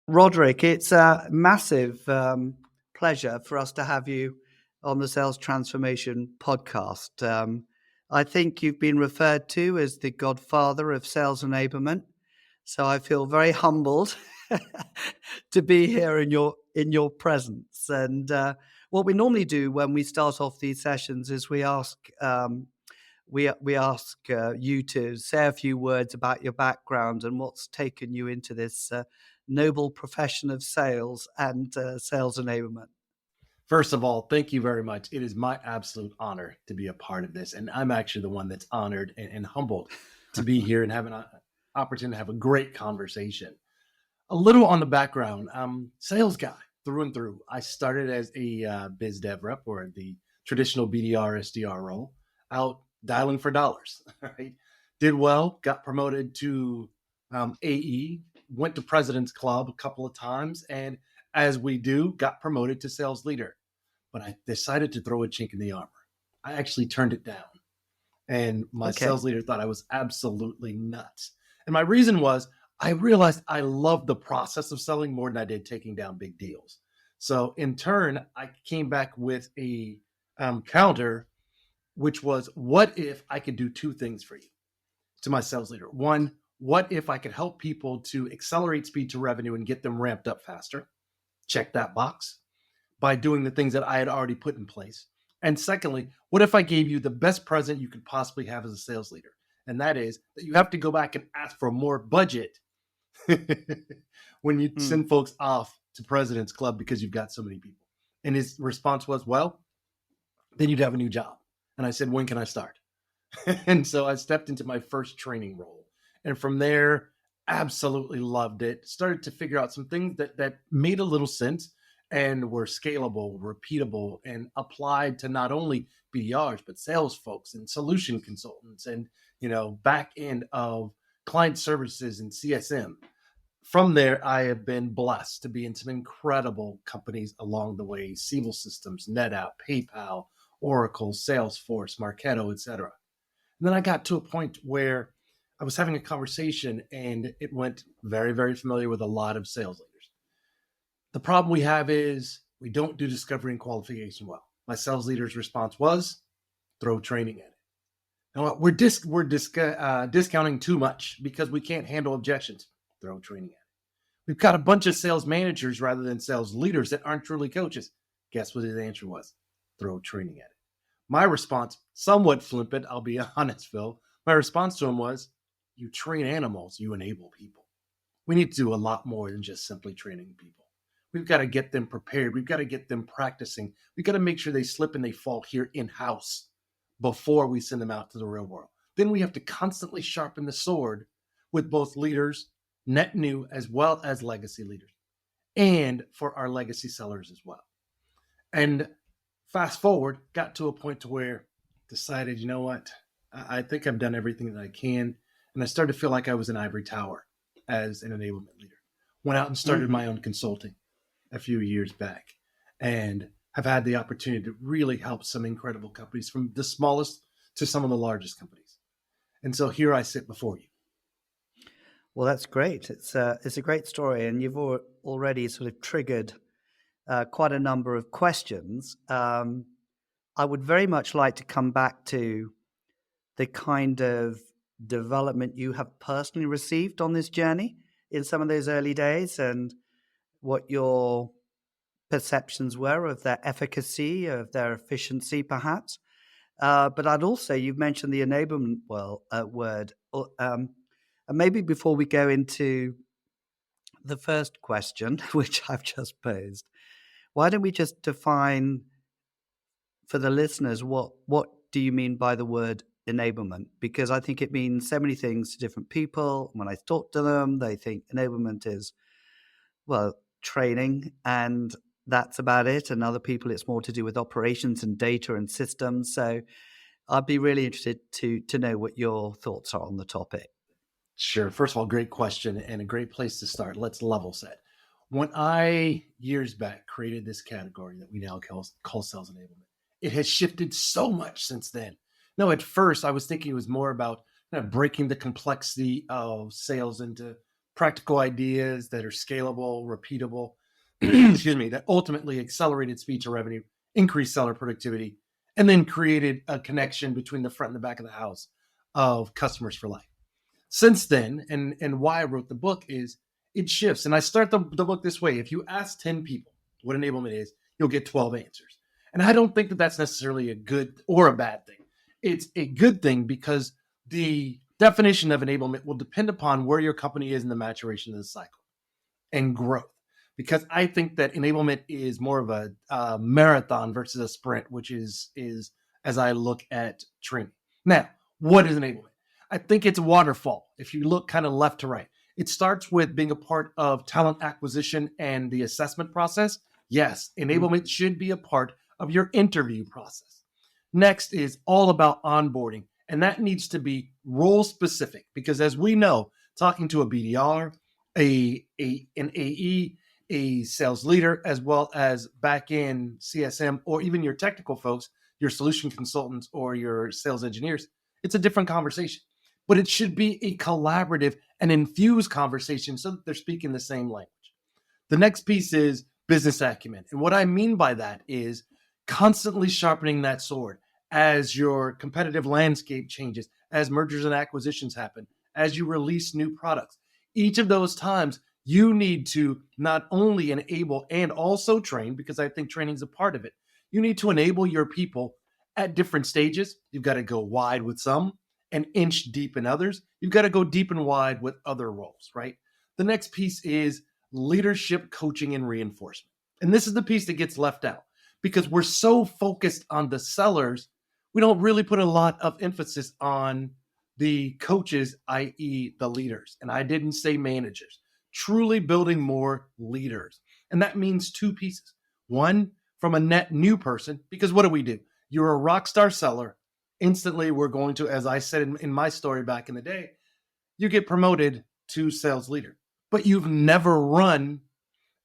Roderick, it's a massive pleasure for us to have you on the Sales Transformation podcast. I think you've been referred to as the Godfather of Sales Enablement, so I feel very humbled to be here in your presence. And what we normally do when we start off these sessions is we ask you to say a few words about your background and what's taken you into this noble profession of sales and sales enablement. First of all, thank you very much. It is my absolute honor to be a part of this. And I'm actually the one that's honored and humbled to be here and have an opportunity to have a great conversation. A little on the background, sales guy through and through. I started as a biz dev rep, or the traditional BDR, SDR role, out dialing for dollars, right? Did well, got promoted to AE, went to President's Club a couple of times, and as we do, got promoted to sales leader. But I decided to throw a chink in the armor. I actually turned it down. And my sales leader thought I was absolutely nuts. And my reason was I realized I loved the process of selling more than I did taking down big deals. So in turn, I came back with a counter, which was, what if I could do two things for you? To my sales leader. One, what if I could help people to accelerate speed to revenue and get them ramped up faster? Check that box by doing the things that I had already put in place. And secondly, what if I gave you the best present you could possibly have as a sales leader? And that is that you have to go back and ask for more budget when you send folks off to President's Club because you've got so many people. And his response was, well, then you'd have a new job. And I said, when can I start? And so I stepped into my first training role. And from there, absolutely loved it. Started to figure out some things that made a little sense and were scalable, repeatable, and applied to not only BDRs, but sales folks and solution consultants and, back end of client services and CSM. From there, I have been blessed to be in some incredible companies along the way: Siebel Systems, NetApp, PayPal, Oracle, Salesforce, Marketo, etc. And then I got to a point where I was having a conversation and it went very, very familiar with a lot of sales leaders. The problem we have is we don't do discovery and qualification well. My sales leader's response was, throw training at it. Now, we're discounting too much because we can't handle objections. Throw training at it. We've got a bunch of sales managers rather than sales leaders that aren't truly coaches. Guess what his answer was? Throw training at it. My response, somewhat flippant, I'll be honest, Phil. My response to him was, you train animals, you enable people. We need to do a lot more than just simply training people. We've got to get them prepared. We've got to get them practicing. We've got to make sure they slip and they fall here in-house before we send them out to the real world. Then we have to constantly sharpen the sword with both leaders, net new, as well as legacy leaders, and for our legacy sellers as well. And fast forward, got to a point to where decided, you know what? I think I've done everything that I can. And I started to feel like I was an ivory tower as an enablement leader. Went out and started my own consulting a few years back and have had the opportunity to really help some incredible companies, from the smallest to some of the largest companies. And so here I sit before you. Well, that's great. It's a great story, and you've already sort of triggered quite a number of questions. I would very much like to come back to the kind of development you have personally received on this journey in some of those early days and what your perceptions were of their efficacy, of their efficiency, perhaps. But I'd also, you've mentioned the enablement word. And maybe before we go into the first question, which I've just posed, why don't we just define for the listeners what do you mean by the word enablement? Because I think it means so many things to different people. When I talk to them, they think enablement is, well, training, and that's about it. And other people, it's more to do with operations and data and systems. So I'd be really interested to know what your thoughts are on the topic. Sure. First of all, great question and a great place to start. Let's level set. When I, years back, created this category that we now call sales enablement, it has shifted so much since then. No, at first I was thinking it was more about breaking the complexity of sales into practical ideas that are scalable, repeatable, excuse me, that ultimately accelerated speed to revenue, increased seller productivity, and then created a connection between the front and the back of the house of customers for life. Since then, and why I wrote the book is it shifts. And I start the book this way. If you ask 10 people what enablement is, you'll get 12 answers. And I don't think that that's necessarily a good or a bad thing. It's a good thing because the definition of enablement will depend upon where your company is in the maturation of the cycle and growth. Because I think that enablement is more of a marathon versus a sprint, which is as I look at training. Now, what is enablement? I think it's a waterfall. If you look kind of left to right, it starts with being a part of talent acquisition and the assessment process. Yes, enablement should be a part of your interview process. Next is all about onboarding, and that needs to be role specific because, as we know, talking to a BDR, an AE, a sales leader, as well as back end CSM, or even your technical folks, your solution consultants or your sales engineers, it's a different conversation. But it should be a collaborative and infused conversation so that they're speaking the same language. The next piece is business acumen. And what I mean by that is constantly sharpening that sword as your competitive landscape changes, as mergers and acquisitions happen, as you release new products. Each of those times, you need to not only enable and also train, because I think training is a part of it. You need to enable your people at different stages. You've got to go wide with some, and inch deep in others. You've got to go deep and wide with other roles, right? The next piece is leadership, coaching, and reinforcement. And this is the piece that gets left out because we're so focused on the sellers, we don't really put a lot of emphasis on the coaches, i.e. the leaders. And I didn't say managers, truly building more leaders. And that means two pieces. One, from a net new person, because what do? You're a rock star seller. Instantly, we're going to, as I said in my story back in the day, you get promoted to sales leader, but you've never run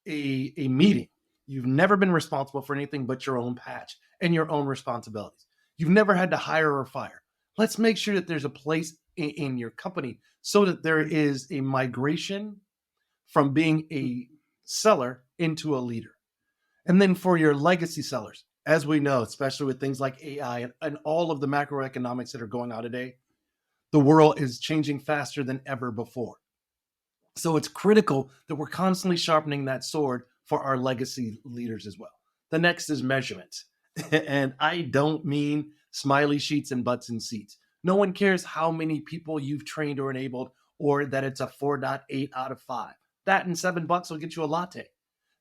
a meeting. You've never been responsible for anything but your own patch and your own responsibilities. You've never had to hire or fire. Let's make sure that there's a place in your company so that there is a migration from being a seller into a leader. And then for your legacy sellers, as we know, especially with things like AI and all of the macroeconomics that are going on today, the world is changing faster than ever before. So it's critical that we're constantly sharpening that sword for our legacy leaders as well. The next is measurement. And I don't mean smiley sheets and butts in seats. No one cares how many people you've trained or enabled or that it's a 4.8 out of 5. That and $7 will get you a latte.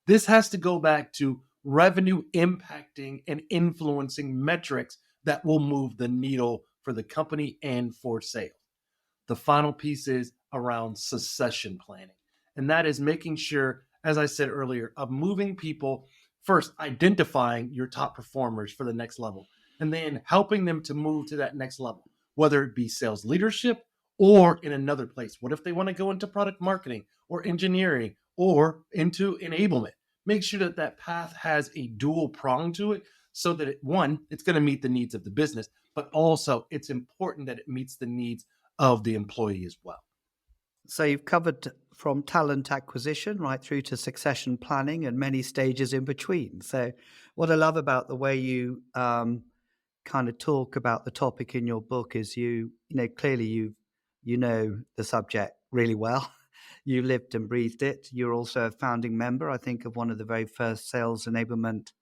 This has to go back to revenue impacting and influencing metrics that will move the needle for the company and for sales. The final piece is around succession planning. And that is making sure, as I said earlier, of moving people, first identifying your top performers for the next level, and then helping them to move to that next level, whether it be sales leadership or in another place. What if they want to go into product marketing or engineering or into enablement? Make sure that that path has a dual prong to it so that it's going to meet the needs of the business, but also it's important that it meets the needs of the employee as well. So you've covered from talent acquisition right through to succession planning and many stages in between. So what I love about the way you kind of talk about the topic in your book is clearly you know the subject really well. You lived and breathed it. You're also a founding member, I think, of one of the very first sales enablement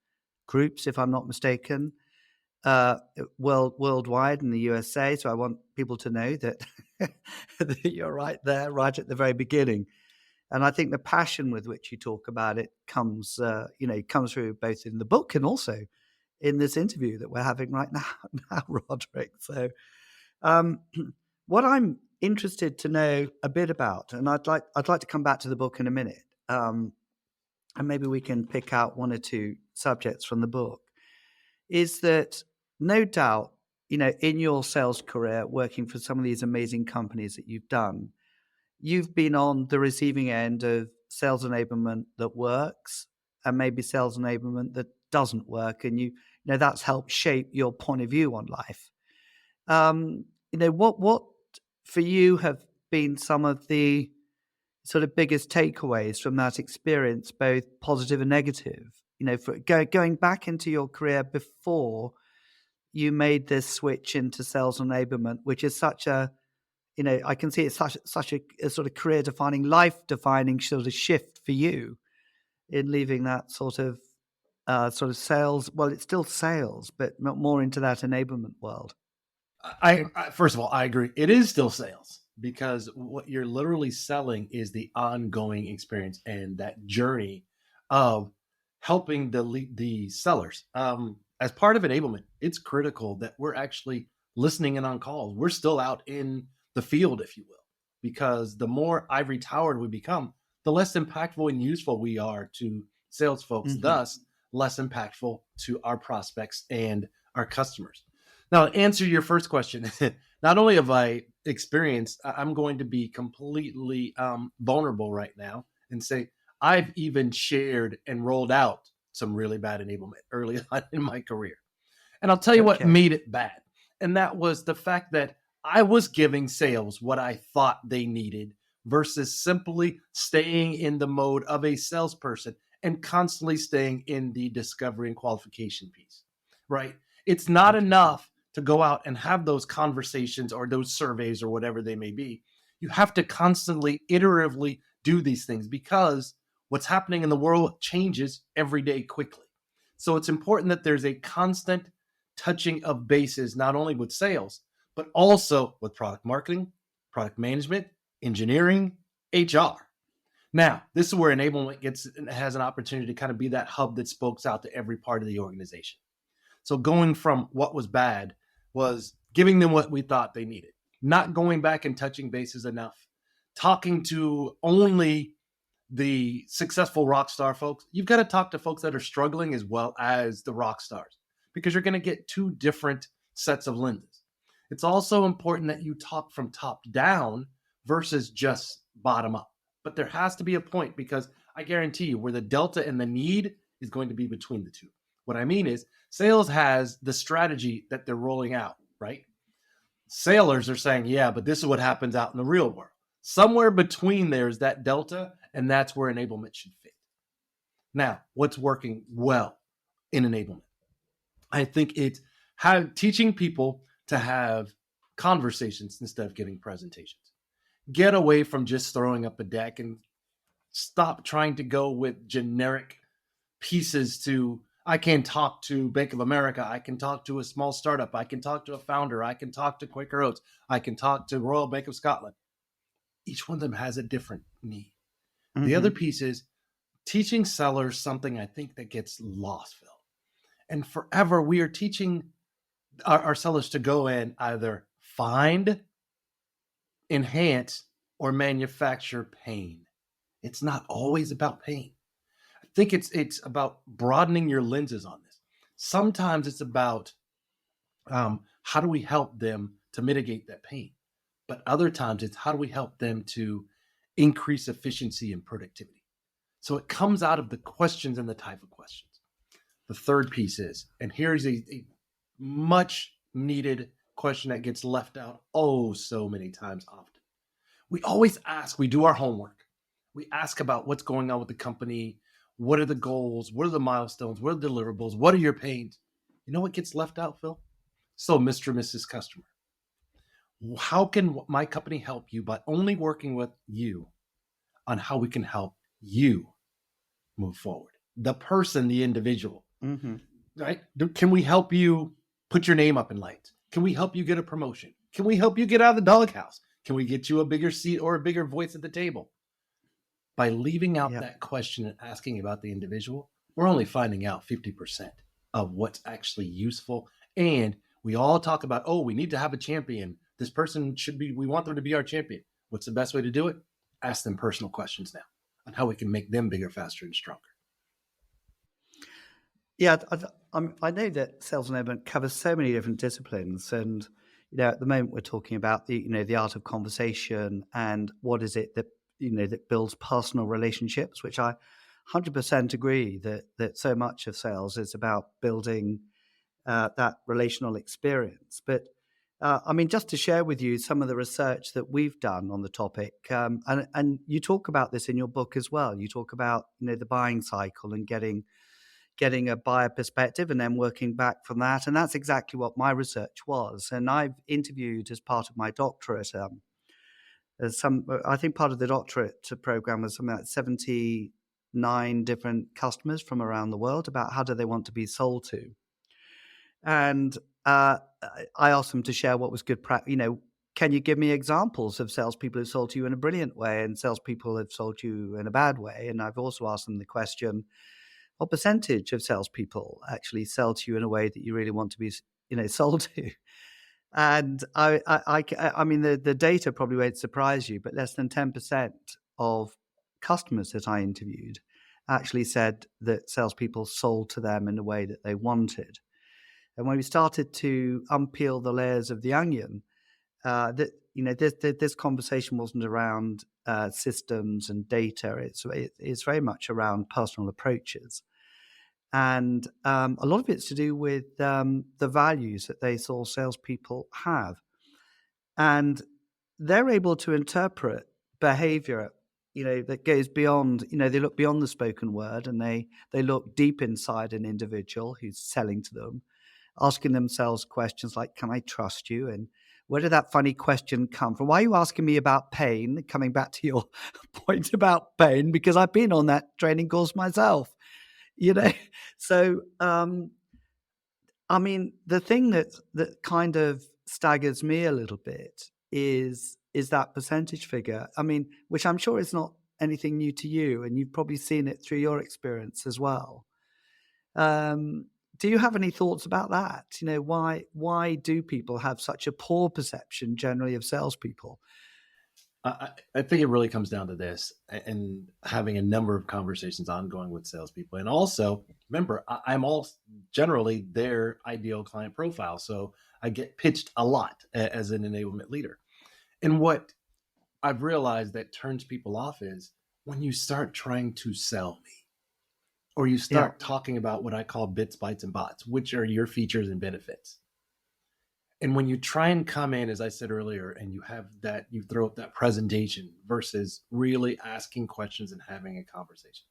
groups, if I'm not mistaken, worldwide in the USA. So I want people to know that, that you're right there, right at the very beginning. And I think the passion with which you talk about it comes through both in the book and also in this interview that we're having right now, Roderick. So what I'm interested to know a bit about, and I'd like to come back to the book in a minute, and maybe we can pick out one or two subjects from the book, is that no doubt, in your sales career, working for some of these amazing companies that you've done, you've been on the receiving end of sales enablement that works and maybe sales enablement that doesn't work, and that's helped shape your point of view on life. What for you have been some of the sort of biggest takeaways from that experience, both positive and negative? For going back into your career before you made this switch into sales enablement, which is such a, I can see it's such a sort of career defining, life defining sort of shift for you in leaving that sort of sales. Well, it's still sales, but more into that enablement world. I first of all, I agree. It is still sales because what you're literally selling is the ongoing experience and that journey of helping the sellers. As part of enablement, it's critical that we're actually listening in on calls. We're still out in the field, if you will, because the more ivory towered we become, the less impactful and useful we are to sales folks, Mm-hmm. thus less impactful to our prospects and our customers. Now, to answer your first question, not only have I experienced, I'm going to be completely vulnerable right now and say I've even shared and rolled out some really bad enablement early on in my career. And I'll tell you what Okay. made it bad. And that was the fact that I was giving sales what I thought they needed versus simply staying in the mode of a salesperson and constantly staying in the discovery and qualification piece, right? It's not Interesting. enough to go out and have those conversations or those surveys or whatever they may be. You have to constantly, iteratively do these things because what's happening in the world changes every day quickly. So it's important that there's a constant touching of bases, not only with sales, but also with product marketing, product management, engineering, HR. Now, this is where enablement has an opportunity to kind of be that hub that spokes out to every part of the organization. So going from what was bad was giving them what we thought they needed, not going back and touching bases enough, talking to only the successful rock star folks. You've got to talk to folks that are struggling as well as the rock stars because you're going to get two different sets of lenses. It's also important that you talk from top down versus just bottom up. But there has to be a point because I guarantee you where the delta and the need is going to be between the two. What I mean is sales has the strategy that they're rolling out, right? Sailors are saying, yeah, but this is what happens out in the real world. Somewhere between there is that delta, and that's where enablement should fit. Now, what's working well in enablement? I think it's teaching people to have conversations instead of giving presentations. Get away from just throwing up a deck and stop trying to go with generic pieces to I can talk to Bank of America. I can talk to a small startup. I can talk to a founder. I can talk to Quaker Oats. I can talk to Royal Bank of Scotland. Each one of them has a different need. The other Mm-hmm. piece is teaching sellers something I think that gets lost, Phil. And forever we are teaching our sellers to go and either find, enhance, or manufacture pain. It's not always about pain. I think it's about broadening your lenses on this. Sometimes it's about how do we help them to mitigate that pain, but other times it's how do we help them to increase efficiency and productivity. So it comes out of the questions and the type of questions. The third piece is, and here's a much needed question that gets left out oh so many times often. We always ask, we do our homework. We ask about what's going on with the company. What are the goals? What are the milestones? What are the deliverables? What are your pains? You know what gets left out, Phil? So, Mr. and Mrs. Customer, how can my company help you by only working with you on how we can help you move forward? The person, the individual, Mm-hmm. right? Can we help you put your name up in lights? Can we help you get a promotion? Can we help you get out of the doghouse? Can we get you a bigger seat or a bigger voice at the table? By leaving out Yeah. that question and asking about the individual, we're only finding out 50% of what's actually useful. And we all talk about, oh, we need to have a champion. This person should be, we want them to be our champion. What's the best way to do it? Ask them personal questions now on how we can make them bigger, faster, and stronger. Yeah, I know that sales enablement covers so many different disciplines, and at the moment we're talking about the art of conversation and what is it that that builds personal relationships, which I 100% agree that so much of sales is about building that relational experience. But I mean, just to share with you some of the research that we've done on the topic, and you talk about this in your book as well. You talk about the buying cycle and getting a buyer perspective and then working back from that. And that's exactly what my research was. And I've interviewed as part of my doctorate, I think part of the doctorate program was something like 79 different customers from around the world about how do they want to be sold to. And I asked them to share what was good practice. Can you give me examples of salespeople who sold to you in a brilliant way and salespeople who have sold you in a bad way? And I've also asked them the question, what percentage of salespeople actually sell to you in a way that you really want to be, sold to? And I mean, the data probably won't surprise you, but less than 10% of customers that I interviewed actually said that salespeople sold to them in a way that they wanted. And when we started to unpeel the layers of the onion, this conversation wasn't around systems and data. It's very much around personal approaches. And a lot of it's to do with the values that they saw salespeople have. And they're able to interpret behavior, that goes beyond, they look beyond the spoken word, and they look deep inside an individual who's selling to them, asking themselves questions like, can I trust you? And where did that funny question come from? Why are you asking me about pain? Coming back to your point about pain, because I've been on that training course myself. So I mean, the thing that kind of staggers me a little bit is that percentage figure. I mean, which I'm sure is not anything new to you, and you've probably seen it through your experience as well. Do you have any thoughts about that? Why do people have such a poor perception generally of salespeople? I think it really comes down to this, and having a number of conversations ongoing with salespeople. And also, remember, I'm all generally their ideal client profile. So I get pitched a lot as an enablement leader. And what I've realized that turns people off is when you start trying to sell me, or you start talking about what I call bits, bytes, and bots, which are your features and benefits. And when you try and come in, as I said earlier, and you throw up that presentation versus really asking questions and having a conversation.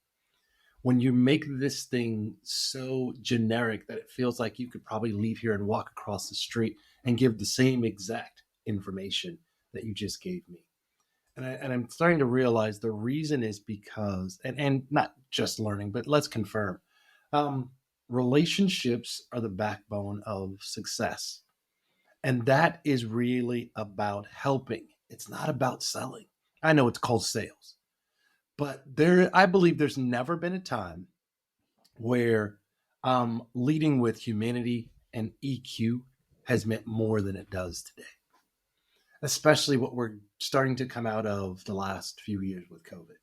When you make this thing so generic that it feels like you could probably leave here and walk across the street and give the same exact information that you just gave me. And I'm starting to realize the reason is because, and not just learning, but let's confirm, relationships are the backbone of success. And that is really about helping. It's not about selling. I know it's called sales, but I believe there's never been a time where leading with humanity and EQ has meant more than it does today, especially what we're starting to come out of the last few years with COVID.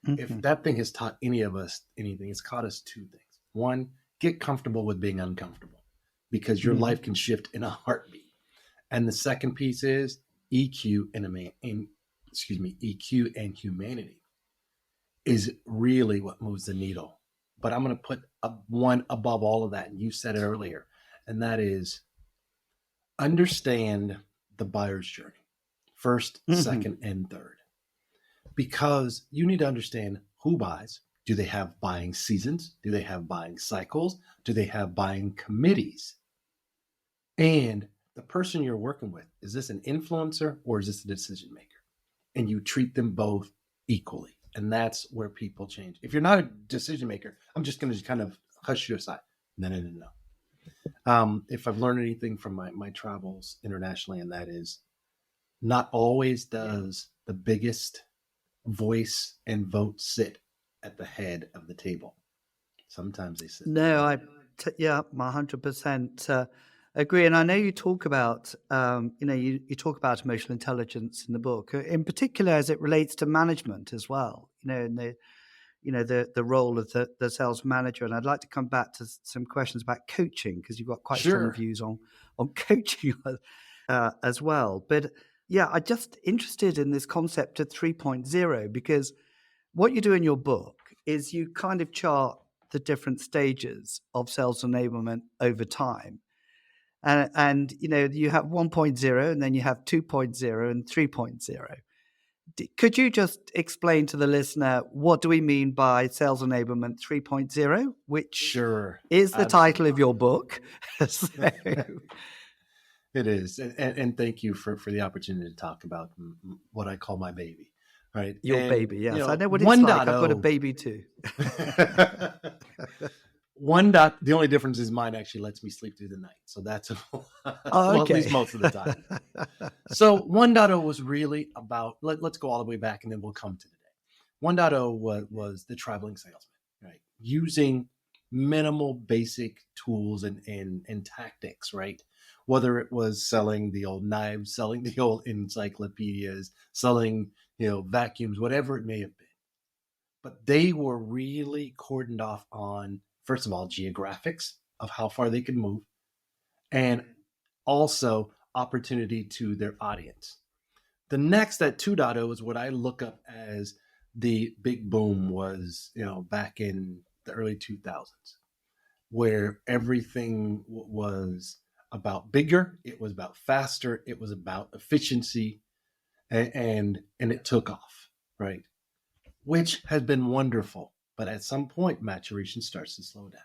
Mm-hmm. If that thing has taught any of us anything, it's taught us two things. One, get comfortable with being uncomfortable, because your life can shift in a heartbeat. And the second piece is EQ EQ and humanity is really what moves the needle. But I'm going to put one above all of that. And you said it earlier, and that is understand the buyer's journey, first, second, and third, because you need to understand who buys. Do they have buying seasons? Do they have buying cycles? Do they have buying committees? And the person you're working with, is this an influencer or is this a decision maker? And you treat them both equally. And that's where people change. If you're not a decision maker, I'm just going to kind of hush you aside. No. If I've learned anything from my travels internationally, and that is not always does the biggest voice and vote sit at the head of the table. Sometimes they sit. No, 100%. Agree. And I know you talk about, you talk about emotional intelligence in the book, in particular as it relates to management as well, and the role of the sales manager. And I'd like to come back to some questions about coaching, because you've got quite strong views on coaching as well. But yeah, I'm just interested in this concept of 3.0, because what you do in your book is you kind of chart the different stages of sales enablement over time. And you have 1.0, and then you have 2.0 and 3.0. Could you just explain to the listener, what do we mean by Sales Enablement 3.0, which Sure. is the title of Absolutely. your book? So, It is. And thank you for the opportunity to talk about what I call my baby. Right. your And, baby, yes. I know what it's like. I've got a 1.0. baby too. The only difference is mine actually lets me sleep through the night. So that's, Oh, well, at least okay. most of the time. So 1.0 was really about, let's go all the way back and then we'll come to today. 1.0 was the traveling salesman, right? Using minimal basic tools and tactics, right? Whether it was selling the old knives, selling the old encyclopedias, selling, vacuums, whatever it may have been. But they were really cordoned off on, first of all, geographics of how far they could move, and also opportunity to their audience. The next at 2.0 is what I look up as the big boom was, back in the early 2000s, where everything was about bigger, it was about faster, it was about efficiency, and it took off, right? Which has been wonderful. But at some point, maturation starts to slow down.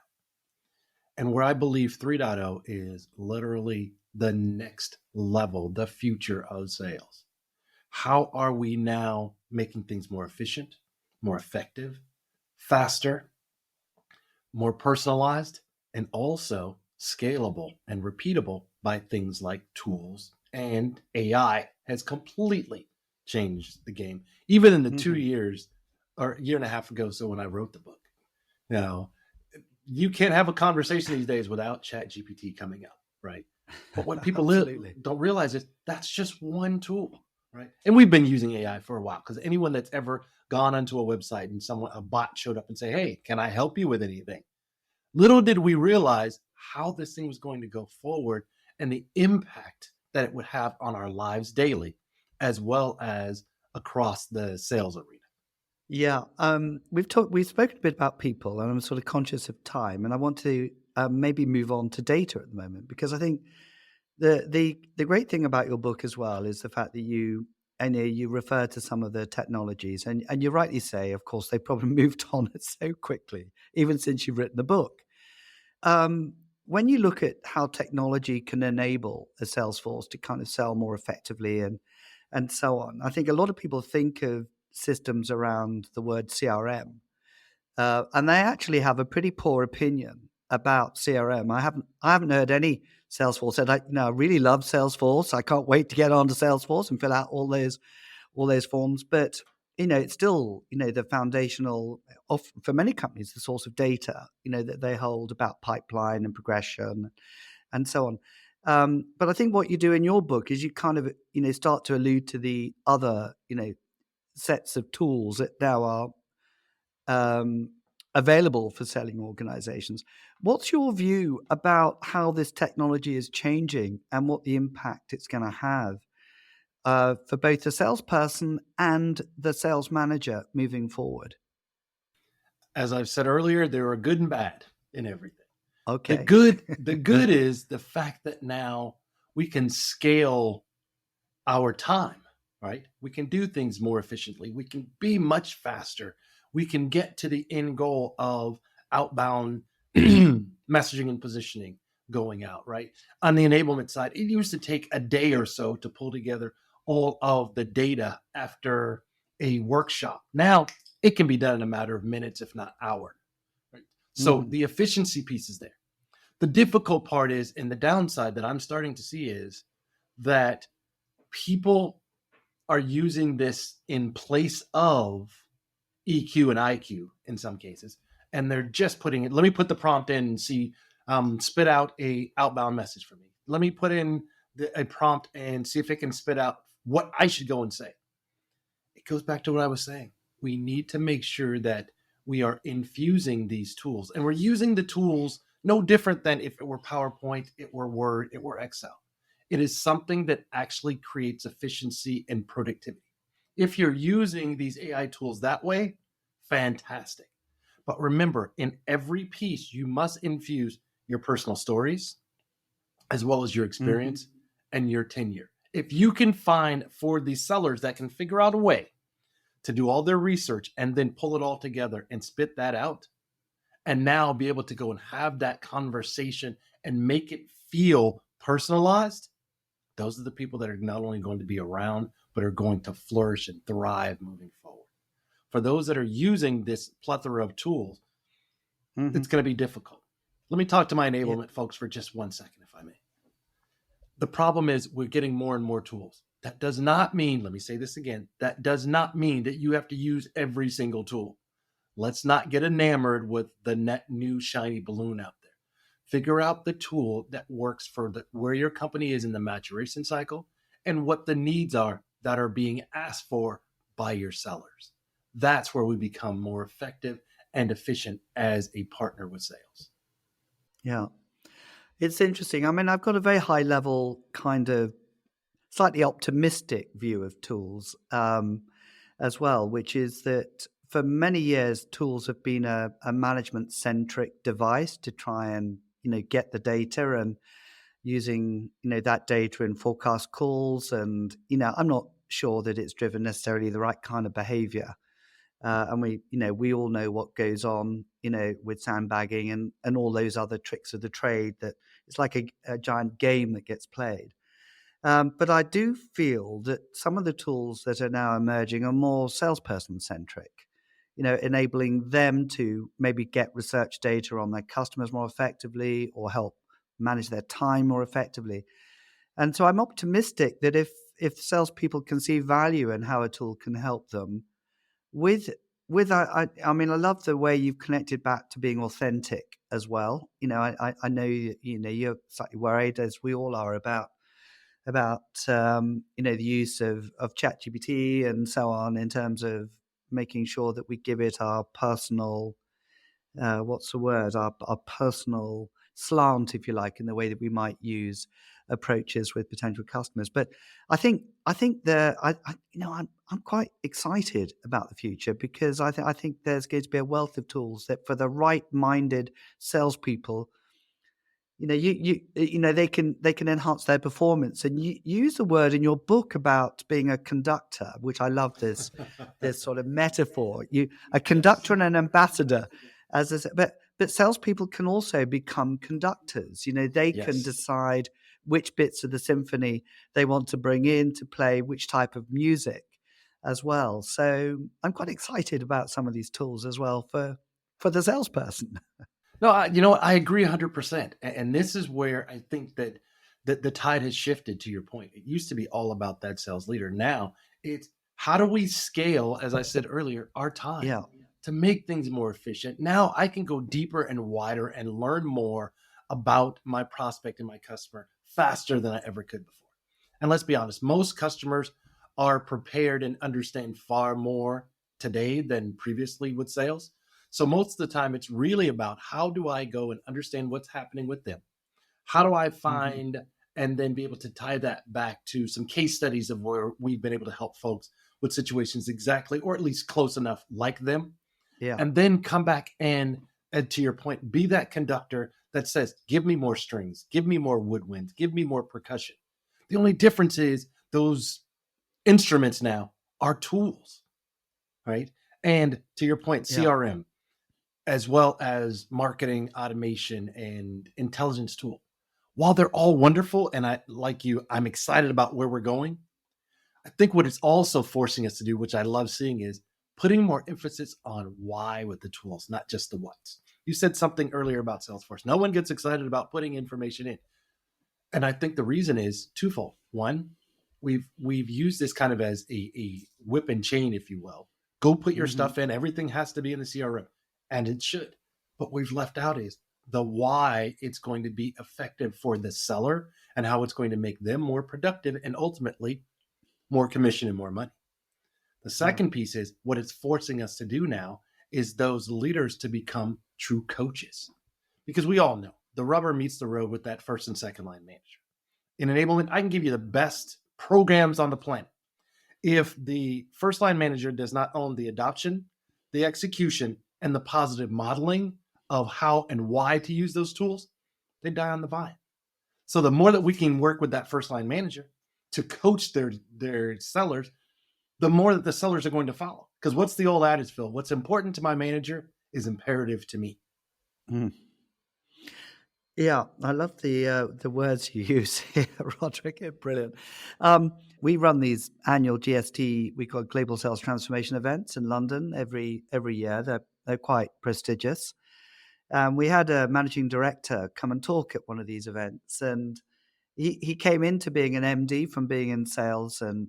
And where I believe 3.0 is literally the next level, the future of sales. How are we now making things more efficient, more effective, faster, more personalized, and also scalable and repeatable by things like tools, and AI has completely changed the game. Even in the 2 years or year and a half ago, so when I wrote the book, you can't have a conversation these days without ChatGPT coming up, right? But what people don't realize is that's just one tool, right? And we've been using AI for a while, because anyone that's ever gone onto a website and a bot showed up and say, "Hey, can I help you with anything?" Little did we realize how this thing was going to go forward and the impact that it would have on our lives daily, as well as across the sales arena. Yeah, we've spoken a bit about people, and I'm sort of conscious of time, and I want to maybe move on to data at the moment, because I think the great thing about your book as well is the fact that you refer to some of the technologies, and you rightly say, of course, they've probably moved on so quickly, even since you've written the book. When you look at how technology can enable a sales force to kind of sell more effectively and so on, I think a lot of people think of systems around the word CRM, and they actually have a pretty poor opinion about CRM. I haven't heard any Salesforce said, I really love Salesforce. I can't wait to get onto Salesforce and fill out all those forms. But it's still the foundational of, for many companies, the source of data that they hold about pipeline and progression and so on. But I think what you do in your book is you kind of start to allude to the other sets of tools that now are available for selling organizations. What's your view about how this technology is changing and what the impact it's going to have for both the salesperson and the sales manager moving forward? As I've said earlier, there are good and bad in everything. Okay. The good is the fact that now we can scale our time, right? We can do things more efficiently. We can be much faster. We can get to the end goal of outbound messaging and positioning going out, right? On the enablement side, it used to take a day or so to pull together all of the data after a workshop. Now it can be done in a matter of minutes, if not hours. Right? So the efficiency piece is there. The difficult part is, and the downside that I'm starting to see, is that people are using this in place of EQ and IQ in some cases, and they're just putting it. Let me put the prompt in and see, spit out a outbound message for me. Let me put in a prompt and see if it can spit out what I should go and say. It goes back to what I was saying. We need to make sure that we are infusing these tools, and we're using the tools no different than if it were PowerPoint, it were Word, it were Excel. It is something that actually creates efficiency and productivity. If you're using these AI tools that way, fantastic. But remember, in every piece, you must infuse your personal stories, as well as your experience and your tenure. If you can find for the sellers that can figure out a way to do all their research and then pull it all together and spit that out, and now be able to go and have that conversation and make it feel personalized, those are the people that are not only going to be around, but are going to flourish and thrive moving forward. For those that are using this plethora of tools, it's going to be difficult. Let me talk to my enablement folks for just 1 second, if I may. The problem is we're getting more and more tools. That does not mean, let me say this again, that does not mean that you have to use every single tool. Let's not get enamored with the net new shiny balloon out there. Figure out the tool that works for where your company is in the maturation cycle and what the needs are that are being asked for by your sellers. That's where we become more effective and efficient as a partner with sales. Yeah. It's interesting. I mean, I've got a very high level kind of slightly optimistic view of tools as well, which is that for many years, tools have been a management centric device to try and, get the data and using, that data in forecast calls. And, I'm not sure that it's driven necessarily the right kind of behavior. And we all know what goes on, with sandbagging and all those other tricks of the trade, that it's like a giant game that gets played. But I do feel that some of the tools that are now emerging are more salesperson centric, enabling them to maybe get research data on their customers more effectively or help manage their time more effectively. And so I'm optimistic that if salespeople can see value in how a tool can help them, with I mean, I love the way you've connected back to being authentic as well. I know you're slightly worried, as we all are, about the use of ChatGPT and so on, in terms of making sure that we give it our personal what's the word, our personal slant, if you like, in the way that we might use approaches with potential customers. But I think I'm quite excited about the future, because I think there's going to be a wealth of tools that, for the right-minded salespeople, they can enhance their performance. And you use a word in your book about being a conductor, which I love, this sort of metaphor. A conductor and an ambassador, but salespeople can also become conductors. They can decide which bits of the symphony they want to bring in to play which type of music as well. So I'm quite excited about some of these tools as well for the salesperson. No, you know what? I agree 100%. And this is where I think that the tide has shifted, to your point. It used to be all about that sales leader. Now it's, how do we scale, as I said earlier, our time to make things more efficient? Now I can go deeper and wider and learn more about my prospect and my customer faster than I ever could before. And let's be honest, most customers are prepared and understand far more today than previously with sales. So most of the time, it's really about, how do I go and understand what's happening with them? How do I find and then be able to tie that back to some case studies of where we've been able to help folks with situations exactly, or at least close enough like them. Yeah. And then come back and to your point, be that conductor that says, give me more strings, give me more woodwinds, give me more percussion. The only difference is those instruments now are tools, right? And to your point, CRM, as well as marketing automation and intelligence tool, while they're all wonderful, and I'm excited about where we're going, I think what it's also forcing us to do, which I love seeing, is putting more emphasis on why with the tools, not just the what's. You said something earlier about Salesforce. No one gets excited about putting information in. And I think the reason is twofold. One, we've used this kind of as a whip and chain, if you will. Go put your stuff in. Everything has to be in the CRM, and it should. But what we've left out is the why it's going to be effective for the seller and how it's going to make them more productive and ultimately more commission and more money. The second piece is what it's forcing us to do now is those leaders to become true coaches. Because we all know the rubber meets the road with that first and second line manager. In enablement, I can give you the best programs on the planet. If the first line manager does not own the adoption, the execution, and the positive modeling of how and why to use those tools, they die on the vine. So the more that we can work with that first line manager to coach their sellers, the more that the sellers are going to follow. Because what's the old adage, Phil? What's important to my manager is imperative to me. Mm. Yeah, I love the words you use here, Roderick. They're brilliant. We run these annual GST, we call it Global Sales Transformation events in London every year. They're quite prestigious. We had a managing director come and talk at one of these events, and he came into being an MD from being in sales and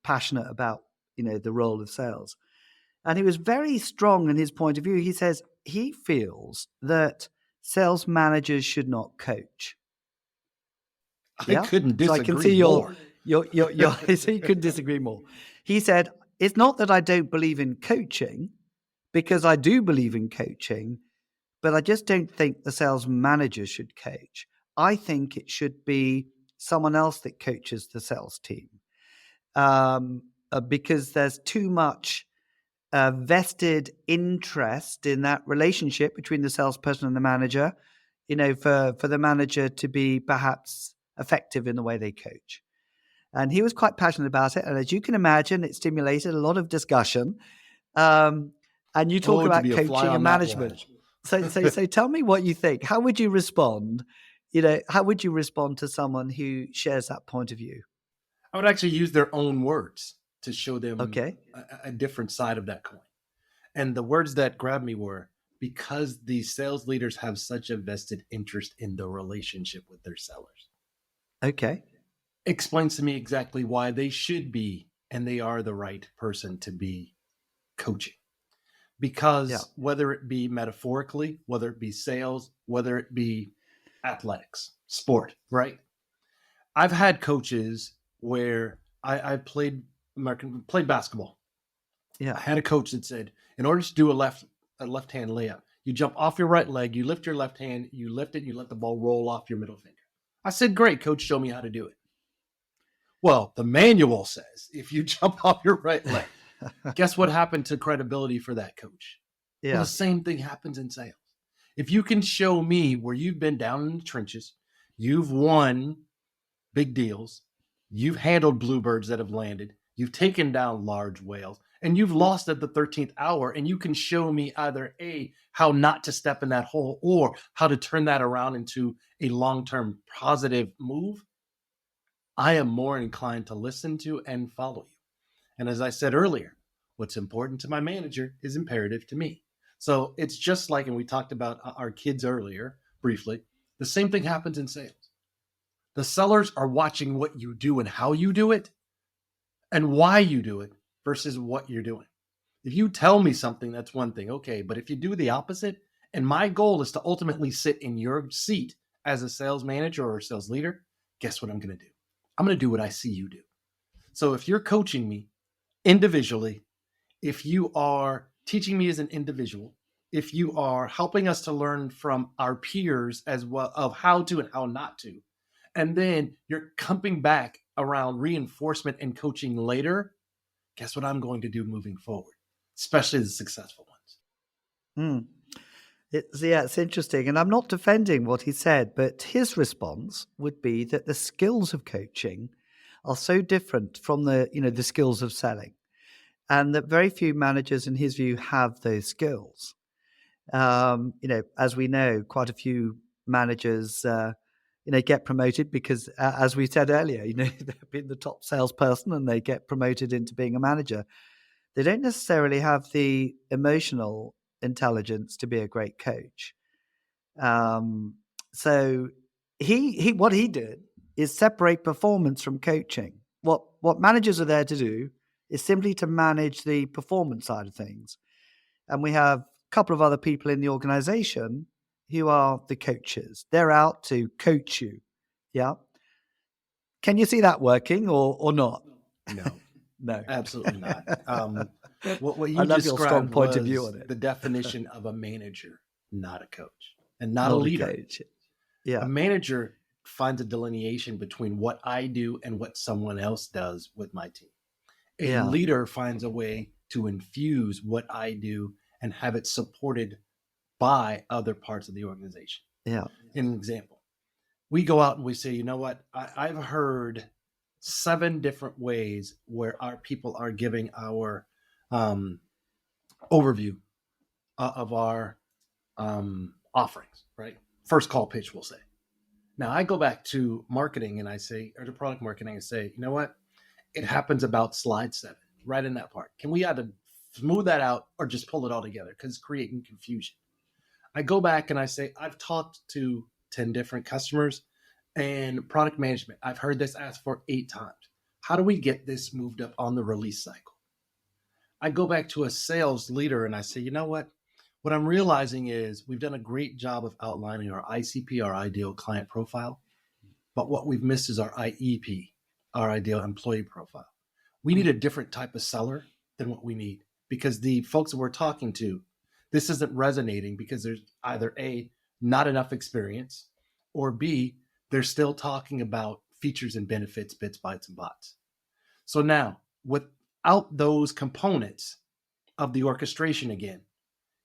passionate about the role of sales. And he was very strong in his point of view. He says he feels that sales managers should not coach. I Yeah. couldn't So I can see disagree more. so you couldn't disagree more. He said, it's not that I don't believe in coaching, because I do believe in coaching, but I just don't think the sales manager should coach. I think it should be someone else that coaches the sales team, because there's too much vested interest in that relationship between the salesperson and the manager, for the manager to be perhaps effective in the way they coach. And he was quite passionate about it. And as you can imagine, it stimulated a lot of discussion. And you talk To about be a fly coaching on and that management. wall. So tell me what you think. How would you respond? How would you respond to someone who shares that point of view? I would actually use their own words to show them Okay. a different side of that coin. And the words that grabbed me were, because these sales leaders have such a vested interest in the relationship with their sellers. Okay. Explains to me exactly why they should be and they are the right person to be coaching. Because whether it be metaphorically, whether it be sales, whether it be athletics, sport, right? I've had coaches where I played basketball. Yeah. I had a coach that said, in order to do a left-hand layup, you jump off your right leg, you lift your left hand, you lift it, you let the ball roll off your middle finger. I said, great, coach, show me how to do it. Well, the manual says if you jump off your right leg, guess what happened to credibility for that coach? Yeah. Well, the same thing happens in sales. If you can show me where you've been down in the trenches, you've won big deals, you've handled bluebirds that have landed, you've taken down large whales, and you've lost at the 13th hour, and you can show me either A, how not to step in that hole, or how to turn that around into a long-term positive move, I am more inclined to listen to and follow you. And as I said earlier, what's important to my manager is imperative to me. So it's just like, and we talked about our kids earlier briefly, the same thing happens in sales. The sellers are watching what you do and how you do it and why you do it versus what you're doing. If you tell me something, that's one thing. Okay. But if you do the opposite, and my goal is to ultimately sit in your seat as a sales manager or a sales leader, guess what I'm going to do? I'm going to do what I see you do. So if you're coaching me individually, if you are teaching me as an individual, if you are helping us to learn from our peers as well of how to and how not to, and then you're coming back around reinforcement and coaching later, guess what I'm going to do moving forward, especially the successful ones. It's interesting. And I'm not defending what he said, but his response would be that the skills of coaching are so different from the skills of selling, and that very few managers, in his view, have those skills. As we know, quite a few managers, get promoted because, as we said earlier, they've been the top salesperson and they get promoted into being a manager. They don't necessarily have the emotional intelligence to be a great coach. So he what he did is separate performance from coaching. What managers are there to do is simply to manage the performance side of things. And we have a couple of other people in the organization who are the coaches. They're out to coach you. Yeah. Can you see that working or not? No. No. Absolutely not. What you I love your strong described point of view was on it. the definition of a manager, not a coach, and not a Not a leader. coach. Yeah. A manager finds a delineation between what I do and what someone else does with my team. A Yeah. leader finds a way to infuse what I do and have it supported by other parts of the organization. Yeah. An example, we go out and we say, you know what, I've heard 7 different ways where our people are giving our um, overview of our offerings, right? First call pitch, we'll say. Now I go back to marketing and I say, or to product marketing and say, you know what? It happens about slide 7, right in that part. Can we either smooth that out or just pull it all together? Because it's creating confusion. I go back and I say, I've talked to 10 different customers and product management. I've heard this asked for 8 times. How do we get this moved up on the release cycle? I go back to a sales leader and I say, you know what? What I'm realizing is we've done a great job of outlining our ICP, our ideal client profile, but what we've missed is our IEP, our ideal employee profile. We need a different type of seller than what we need because the folks that we're talking to, this isn't resonating because there's either A, not enough experience, or B, they're still talking about features and benefits, bits, bytes, and bots. So now, without those components of the orchestration again,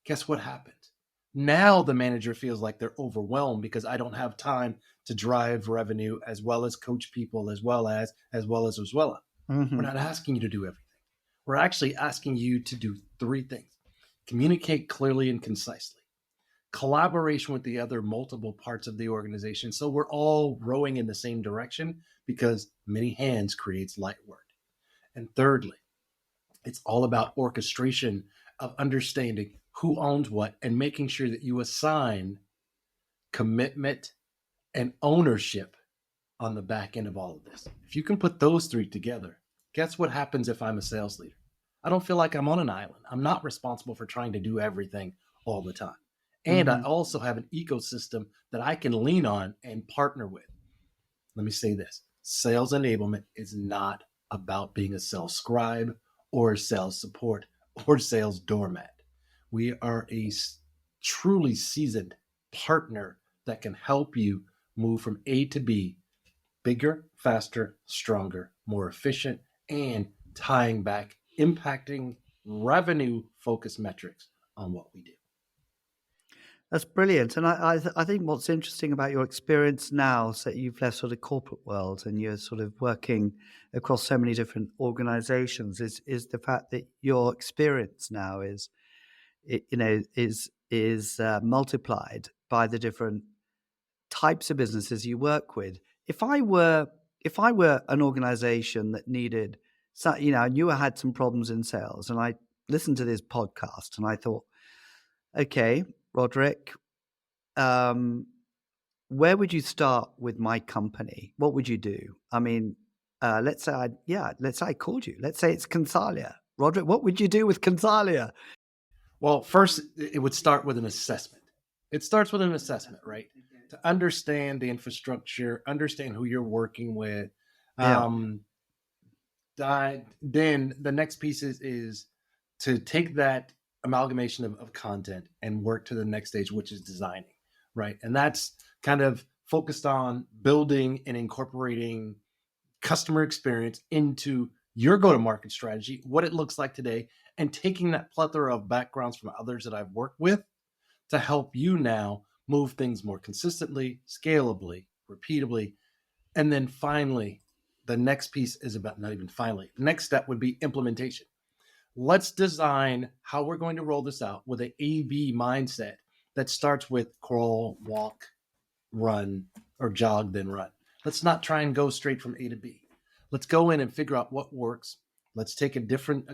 guess what happens? Now the manager feels like they're overwhelmed because I don't have time to drive revenue as well as coach people as well as. Mm-hmm. We're not asking you to do everything. We're actually asking you to do 3 things. Communicate clearly and concisely. Collaboration with the other multiple parts of the organization so we're all rowing in the same direction because many hands creates light work. And thirdly, it's all about orchestration of understanding who owns what and making sure that you assign commitment and ownership on the back end of all of this. If you can put those 3 together, guess what happens if I'm a sales leader? I don't feel like I'm on an island. I'm not responsible for trying to do everything all the time. And I also have an ecosystem that I can lean on and partner with. Let me say this. Sales enablement is not about being a sales scribe or sales support or sales doormat. We are a truly seasoned partner that can help you move from A to B, bigger, faster, stronger, more efficient, and tying back, impacting revenue focused metrics on what we do. That's brilliant. And I think what's interesting about your experience now is that you've left sort of corporate world and you're sort of working across so many different organizations is the fact that your experience now is multiplied by the different types of businesses you work with. If I were an organization that needed, I knew I had some problems in sales, and I listened to this podcast, and I thought, okay, Roderick, where would you start with my company? What would you do? I mean, let's say I called you. Let's say it's Consalia. Roderick, what would you do with Consalia? Well, first, it would start with an assessment. It starts with an assessment, right? To understand the infrastructure, understand who you're working with. Then the next piece is to take that amalgamation of content and work to the next stage, which is designing, right? And that's kind of focused on building and incorporating customer experience into your go-to-market strategy, what it looks like today, and taking that plethora of backgrounds from others that I've worked with to help you now move things more consistently, scalably, repeatably. And then finally, the next piece is about, not even finally, next step would be implementation. Let's design how we're going to roll this out with an A/B mindset that starts with crawl, walk, run, or jog, then run. Let's not try and go straight from A to B. Let's go in and figure out what works. Let's take a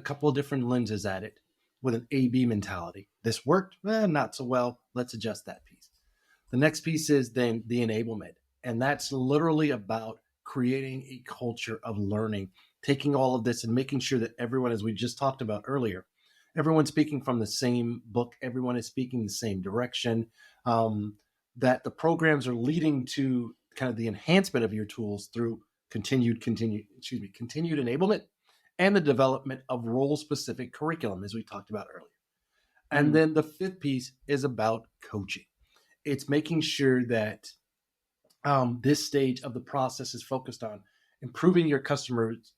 couple of different lenses at it with an A/B mentality. This worked, not so well. Let's adjust that piece. The next piece is then the enablement. And that's literally about creating a culture of learning, taking all of this and making sure that everyone, as we just talked about earlier, everyone's speaking from the same book, everyone is speaking the same direction, that the programs are leading to kind of the enhancement of your tools through continued enablement and the development of role-specific curriculum, as we talked about earlier. And then the 5th piece is about coaching. It's making sure that this stage of the process is focused on improving your company's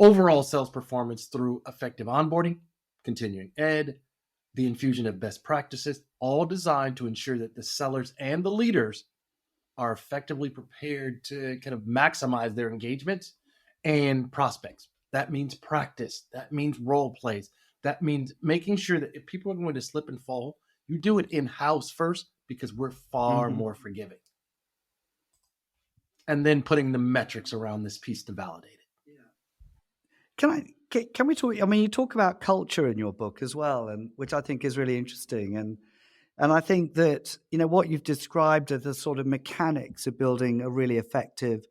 overall sales performance through effective onboarding, continuing ed, the infusion of best practices, all designed to ensure that the sellers and the leaders are effectively prepared to kind of maximize their engagement and prospects. That means practice. That means role plays. That means making sure that if people are going to slip and fall, you do it in-house first because we're far Hmm. more forgiving. And then putting the metrics around this piece to validate it. Can we talk? I mean, you talk about culture in your book as well, and which I think is really interesting. And I think that what you've described are the sort of mechanics of building a really effective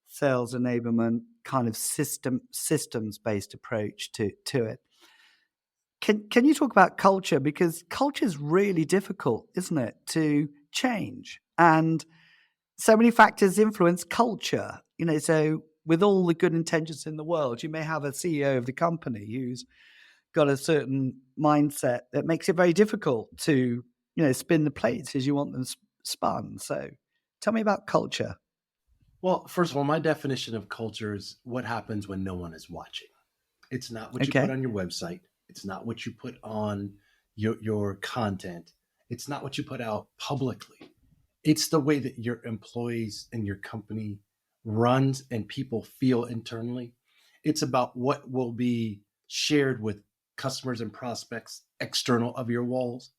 sales enablement kind of systems based approach to it. Can you talk about culture, because culture is really difficult, isn't it, to change, and so many factors influence culture. So with all the good intentions in the world, you may have a CEO of the company who's got a certain mindset that makes it very difficult to, spin the plates as you want them spun. So tell me about culture. Well, first of all, my definition of culture is what happens when no one is watching. It's not what you put Okay. on your website. It's not what you put on your content. It's not what you put out publicly. It's the way that your employees and your company runs and people feel internally. It's about what will be shared with customers and prospects external of your walls.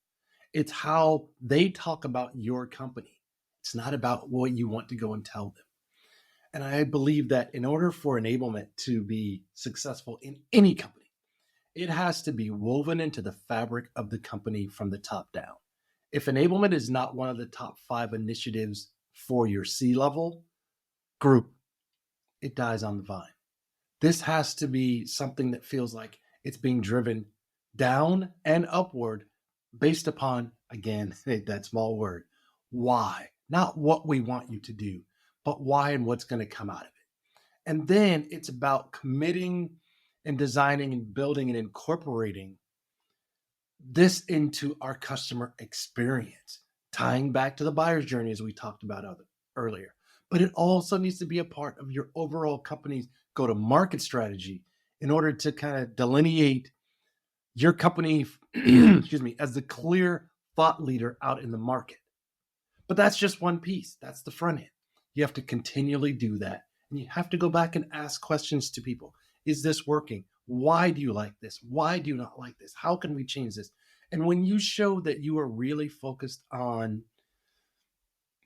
It's how they talk about your company. It's not about what you want to go and tell them. And I believe that in order for enablement to be successful in any company, it has to be woven into the fabric of the company from the top down. If enablement is not one of the top 5 initiatives for your C-level group, it dies on the vine. This has to be something that feels like it's being driven down and upward based upon, again, that small word, why. Not what we want you to do, but why and what's going to come out of it. And then it's about committing and designing and building and incorporating this into our customer experience, tying back to the buyer's journey as we talked about earlier. But it also needs to be a part of your overall company's go-to-market strategy in order to kind of delineate your company, excuse me, as the clear thought leader out in the market. But that's just one piece. That's the front end. You have to continually do that. And you have to go back and ask questions to people. Is this working? Why do you like this? Why do you not like this? How can we change this? And when you show that you are really focused on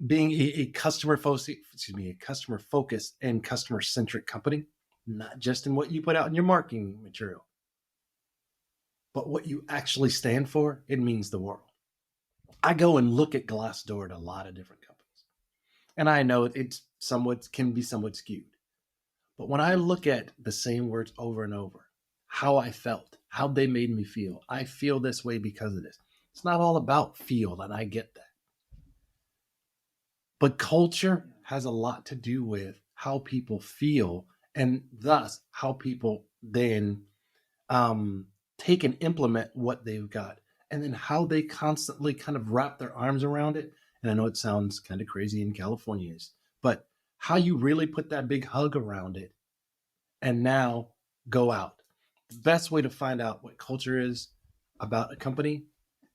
being a customer focused and customer centric company, not just in what you put out in your marketing material, but what you actually stand for, it means the world. I go and look at Glassdoor at a lot of different companies. And I know it can be somewhat skewed. But when I look at the same words over and over, how I felt, how they made me feel, I feel this way because of this. It's not all about feel, and I get that. But culture has a lot to do with how people feel, and thus how people then take and implement what they've got, and then how they constantly kind of wrap their arms around it. And I know it sounds kind of crazy in California, but how you really put that big hug around it and now go out. The best way to find out what culture is about a company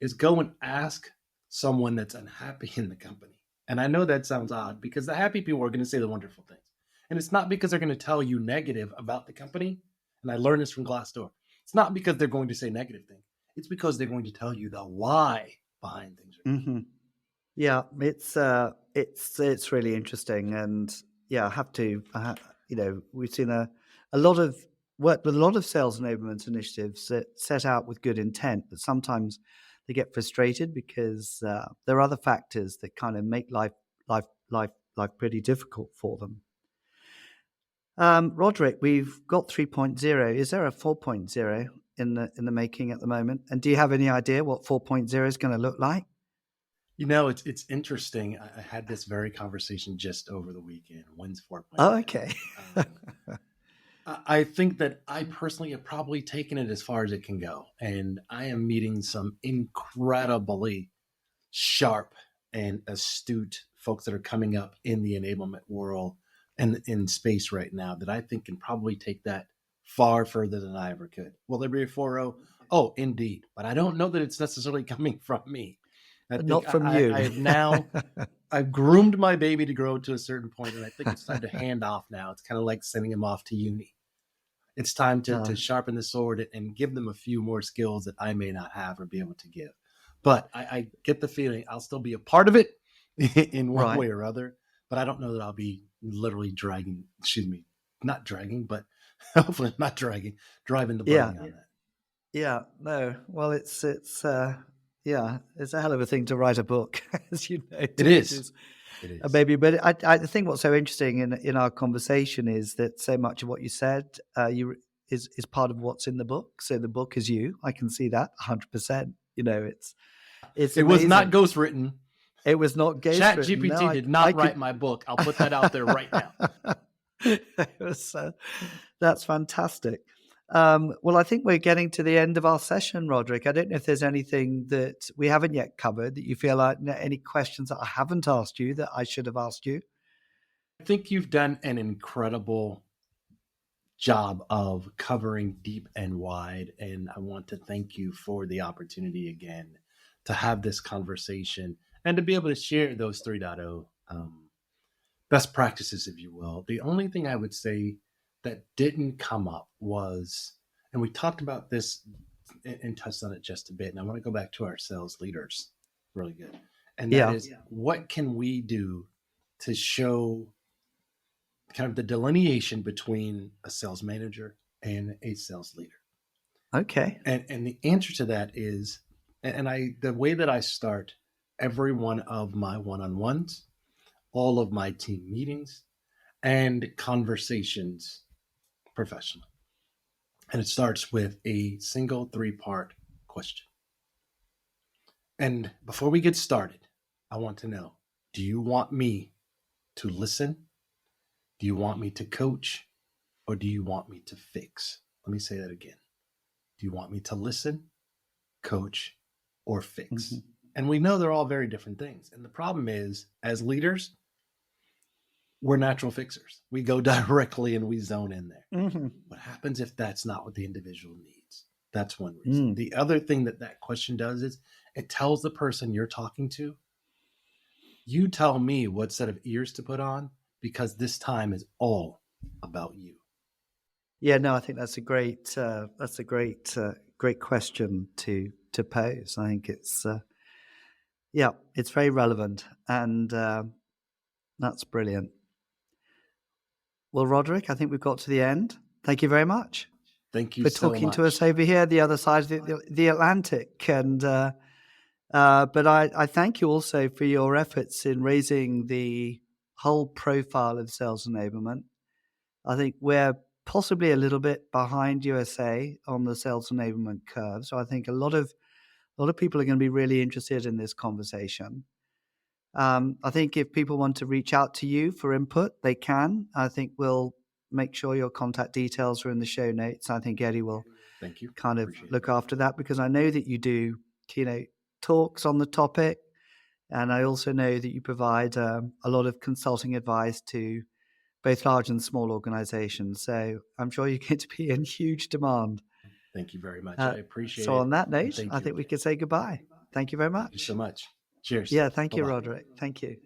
is go and ask someone that's unhappy in the company. And I know that sounds odd because the happy people are going to say the wonderful things. And it's not because they're going to tell you negative about the company. And I learned this from Glassdoor. It's not because they're going to say negative things. It's because they're going to tell you the why behind things. Mm-hmm. Yeah, it's really interesting, and yeah, we've seen a lot of work with a lot of sales enablement initiatives that set out with good intent, but sometimes they get frustrated because there are other factors that kind of make life pretty difficult for them. Roderick, we've got 3.0. Is there a 4.0 in the making at the moment? And do you have any idea what 4.0 is going to look like? It's interesting. I had this very conversation just over the weekend. When's 4.0? Oh, okay. I think that I personally have probably taken it as far as it can go. And I am meeting some incredibly sharp and astute folks that are coming up in the enablement world and in space right now that I think can probably take that far further than I ever could. Will there be a 4.0? Oh, indeed. But I don't know that it's necessarily coming from me. Not from you. I have now I've groomed my baby to grow to a certain point, and I think it's time to hand off now. It's kind of like sending him off to uni. It's time to sharpen the sword and give them a few more skills that I may not have or be able to give. But I get the feeling I'll still be a part of it in one way or other. But I don't know that I'll be literally not dragging, but hopefully not driving the buggy on that. Yeah, no. Well, it's a hell of a thing to write a book, as you know. It is. Maybe, but I think what's so interesting in our conversation is that so much of what you said is part of what's in the book. So the book is you. I can see that 100%. You know, it's it was not ghostwritten. It was not ghostwritten. ChatGPT did not write my book. I'll put that out there right now. That's fantastic. Well, I think we're getting to the end of our session, Roderick. I don't know if there's anything that we haven't yet covered that you feel like any questions that I haven't asked you that I should have asked you. I think you've done an incredible job of covering deep and wide. And I want to thank you for the opportunity again to have this conversation and to be able to share those 3.0 best practices, if you will. The only thing I would say that didn't come up was, and we talked about this and touched on it just a bit, and I want to go back to our sales leaders really good. And that is, what can we do to show kind of the delineation between a sales manager and a sales leader? Okay. And the answer to that is, the way that I start every one of my one-on-ones, all of my team meetings, and conversations professionally. And it starts with a single 3-part question. And before we get started, I want to know, do you want me to listen? Do you want me to coach? Or do you want me to fix? Let me say that again. Do you want me to listen, coach, or fix? Mm-hmm. And we know they're all very different things. And the problem is, as leaders, we're natural fixers. We go directly and we zone in there. Mm-hmm. What happens if that's not what the individual needs? That's one reason. The other thing that question does is it tells the person you're talking to, you tell me what set of ears to put on, because this time is all about you. Yeah, no, I think that's a great question to pose. I think it's it's very relevant, and that's brilliant. Well, Roderick, I think we've got to the end. Thank you very much. Thank you for talking to us over here, the other side of the Atlantic. And but I thank you also for your efforts in raising the whole profile of sales enablement. I think we're possibly a little bit behind USA on the sales enablement curve. So I think a lot of people are going to be really interested in this conversation. I think if people want to reach out to you for input, they can. I think we'll make sure your contact details are in the show notes. I think Eddie will kind of look after that, because I know that you do keynote talks on the topic. And I also know that you provide a lot of consulting advice to both large and small organizations. So I'm sure you're going to be in huge demand. Thank you very much. I appreciate it. So on that note, I think we could say goodbye. Thank you very much. Thank you so much. Cheers. Yeah, thank you, Roderick. Thank you.